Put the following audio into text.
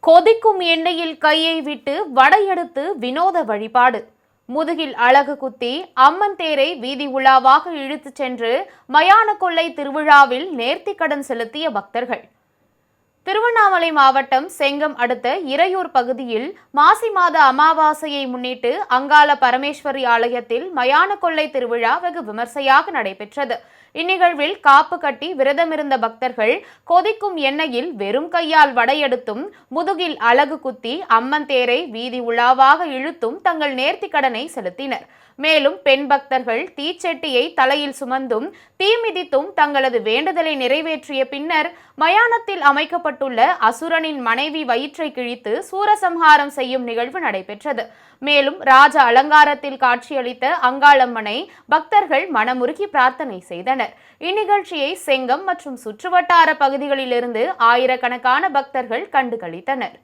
கொதிக்கும் எண்ணெயில் கையை விட்டு வடையெடுத்து வினோத வழிபாடு. முதுகில் அழகு குத்தி அம்மன் தேரை வீதி உலாவாக இழுத்துச் சென்று மயான கொள்ளை திருவிழாவில் நேர்த்திக்கடன் செலுத்திய பக்தர்கள். திருவண்ணாமலை மாவட்டம் செங்கம் அடுத்த இறையூர் பகுதியில் மாசி மாத அமாவாசையை முன்னிட்டு அங்காள பரமேஸ்வரி ஆலயத்தில் மயான கொள்ளை திருவிழா வெகு விமர்சையாக நடைபெற்றது. இந்நிகழ்வில் காப்பு கட்டி விரதமிருந்த பக்தர்கள் கொதிக்கும் எண்ணெயில் வெறும் கையால் வடையெடுத்தும் முதுகில் அலகு குத்தி அம்மன் தேரை வீதி உலாவாக இழுத்தும் தங்கள் நேர்த்திக்கடனை செலுத்தினர். மேலும் பெண் பக்தர்கள் தீச்செட்டியை தலையில் சுமந்தும் தீ மிதித்தும் தங்களது வேண்டுதலை நிறைவேற்றிய பின்னர் மயானத்தில் அமைக்கப்பட்டுள்ள அசுரனின் மனைவி வயிற்றை கிழித்து சூரசம்ஹாரம் செய்யும் நிகழ்வு நடைபெற்றது. மேலும் ராஜ அலங்காரத்தில் காட்சியளித்த அங்காளம்மனை பக்தர்கள் மனமுருகி பிரார்த்தனை செய்தனர். இந்நிகழ்ச்சியை செங்கம் மற்றும் சுற்றுவட்டார பகுதிகளிலிருந்து ஆயிரக்கணக்கான பக்தர்கள் கண்டுகளித்தனர்.